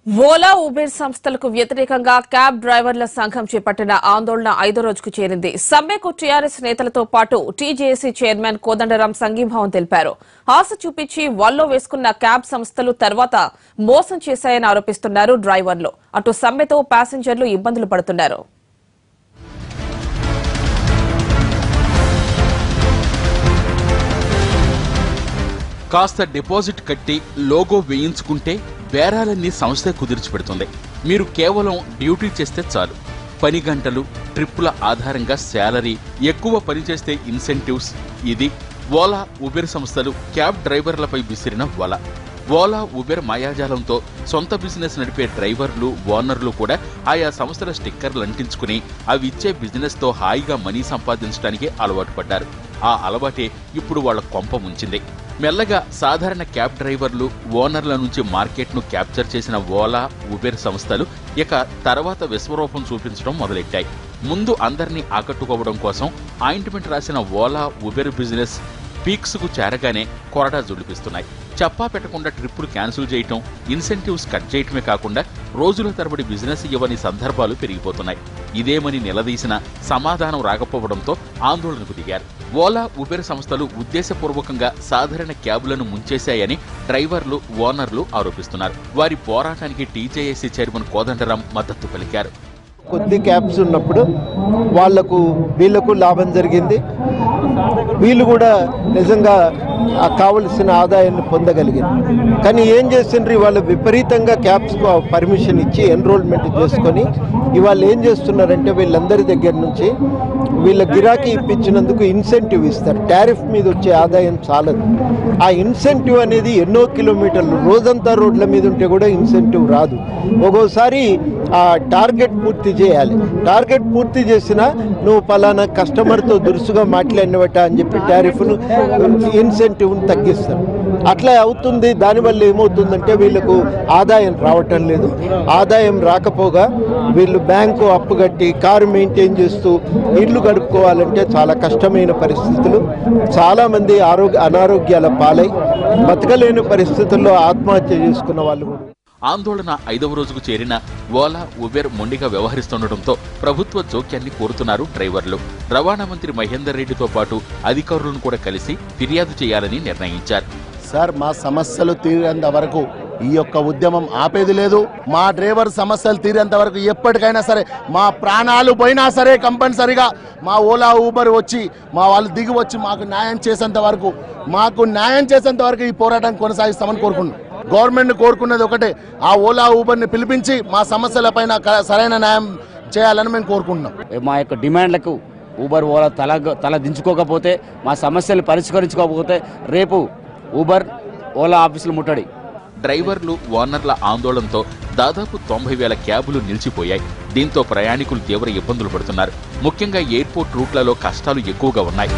Ola Uber సంస్థలకు వ్యతిరేకంగా cab డ్రైవర్ల సంఘం చేపట్టిన ఆందోళన 5వ రోజుకు చేరింది. సమ్మెకు టీఆర్ఎస్ నేతలతో పాటు టీజేఏసీ చైర్మన్ కోదండరాం సంఘీభావం తెలిపారు. ఆశ చూపించి వల్లో వేసుకున్న క్యాబ్ సంస్థలు తర్వాత మోసం చేశాయని ఆరోపిస్తున్నారు డ్రైవర్లు. అటు సమ్మెతో ప్యాసింజర్లు ఇబ్బందులు పడుతున్నారు. కాస్త డిపాజిట్ కట్టి లోగో వేయించుకుంటే బేరాలన్నీ సంస్థే కుదిర్చి పెడుతుంది. మీరు కేవలం డ్యూటీ చేస్తే చాలు. పని గంటలు, ట్రిప్పుల ఆధారంగా శాలరీ, ఎక్కువ పని చేస్తే ఇన్సెంటివ్స్. ఇది ఓలా ఉబెర్ సంస్థలు క్యాబ్ డ్రైవర్లపై విసిరిన వల. ఓలా ఉబెర్ మాయాజాలంతో సొంత బిజినెస్ నడిపే డ్రైవర్లు, ఓనర్లు కూడా ఆయా సంస్థల స్టిక్కర్లు అంటించుకుని అవి ఇచ్చే బిజినెస్తో హాయిగా మనీ సంపాదించడానికి అలవాటు పడ్డారు. ఆ అలవాటే ఇప్పుడు వాళ్ళ కొంప ముంచింది. మెల్లగా సాధారణ క్యాబ్ డ్రైవర్లు, ఓనర్ల నుంచి మార్కెట్ను క్యాప్చర్ చేసిన ఓలా ఉబెర్ సంస్థలు ఇక తర్వాత విశ్వరూపం చూపించడం మొదలెట్టాయి. ముందు అందరినీ ఆకట్టుకోవడం కోసం ఆయింట్మెంట్ రాసిన ఓలా ఉబెర్ బిజినెస్ పీక్స్కు చేరగానే కొరడా జుడిపిస్తున్నాయి. చెప్పా పెట్టకుండా ట్రిప్పులు క్యాన్సిల్ చేయటం, ఇన్సెంటివ్స్ కట్ చేయటమే కాకుండా రోజుల తరబడి బిజినెస్ ఇవ్వని సందర్భాలు పెరిగిపోతున్నాయి. ఇదేమని నిలదీసిన సమాధానం రాకపోవడంతో ఆందోళనకు దిగారు. ఓలా ఉబెర్ సంస్థలు ఉద్దేశపూర్వకంగా సాధారణ క్యాబులను ముంచేశాయని డ్రైవర్లు, ఓనర్లు ఆరోపిస్తున్నారు. వారి పోరాటానికి టీజేఏసీ చైర్మన్ కోదండరాం మద్దతు పలికారు. కొద్ది క్యాబ్స్ ఉన్నప్పుడు వీళ్లకు లాభం జరిగింది. వీళ్ళు కూడా నిజంగా కావలసిన ఆదాయాన్ని పొందగలిగింది. కానీ ఏం చేసిండ్రు, వాళ్ళు విపరీతంగా క్యాబ్స్కు పర్మిషన్ ఇచ్చి ఎన్రోల్మెంట్ చేసుకొని ఇవాళ ఏం చేస్తున్నారంటే వీళ్ళందరి దగ్గర నుంచి వీళ్ళ గిరాకీ ఇప్పించినందుకు ఇన్సెంటివ్ ఇస్తారు. టారిఫ్ మీద వచ్చే ఆదాయం చాలదు. ఆ ఇన్సెంటివ్ అనేది ఎన్నో కిలోమీటర్లు రోజంతా రోడ్ల మీద ఉంటే కూడా ఇన్సెంటివ్ రాదు. ఒక్కోసారి ఆ టార్గెట్ పూర్తి చేయాలి. టార్గెట్ పూర్తి చేసినా నువ్వు పలానా కస్టమర్తో దురుసుగా మాట్లాడినవట అని చెప్పి టారిఫ్ను, ఇన్సెంటివ్ను తగ్గిస్తారు. అట్లా అవుతుంది. దానివల్ల ఏమవుతుందంటే వీళ్ళకు ఆదాయం రావటం లేదు. ఆదాయం రాకపోగా వీళ్ళు బ్యాంకు అప్పు కట్టి కారు మెయింటైన్ చేస్తూ ఇల్లు గడుపుకోవాలంటే చాలా కష్టమైన పరిస్థితులు. చాలామంది అనారోగ్యాల పాలై బతకలేని పరిస్థితుల్లో ఆత్మహత్య చేసుకున్న వాళ్ళు కూడా. ఆందోళన 5వ రోజుకు చేరిన ఓలా ఉబెర్ మొండిగా వ్యవహరిస్తుండటంతో ప్రభుత్వ జోక్యాన్ని కోరుతున్నారు డ్రైవర్లు. రవాణా మంత్రి మహేందర్ రెడ్డితో పాటు అధికారులను కూడా కలిసి ఫిర్యాదు చేయాలని నిర్ణయించారు. సార్, మా సమస్యలు తీరేంత వరకు ఈ యొక్క ఉద్యమం ఆపేది లేదు. మా డ్రైవర్ సమస్యలు తీరేంత వరకు ఎప్పటికైనా సరే, మా ప్రాణాలు పోయినా సరే కంపల్సరిగా మా ఓలా ఊబర్ వచ్చి మా వాళ్ళు దిగి వచ్చి మాకు న్యాయం చేసేంత వరకు ఈ పోరాటం కొనసాగిస్తామని కోరుకుంటున్నాం. గవర్నమెంట్ కోరుకున్నది ఒకటే, ఆ ఓలా ఊబర్ని పిలిపించి మా సమస్యల పైన సరైన న్యాయం చేయాలని మేము కోరుకుంటున్నాం. మా యొక్క డిమాండ్లకు ఊబర్ ఓలా తల దించుకోకపోతే, మా సమస్యలు పరిష్కరించుకోకపోతే రేపు ఊబర్ ఓలా ఆఫీసులు ముట్టడి. డ్రైవర్లు, ఓనర్ల ఆందోళనతో దాదాపు 90,000 క్యాబులు నిలిచిపోయాయి. దీంతో ప్రయాణికులు తీవ్ర ఇబ్బందులు పడుతున్నారు. ముఖ్యంగా ఎయిర్పోర్ట్ రూట్లలో కష్టాలు ఎక్కువగా ఉన్నాయి.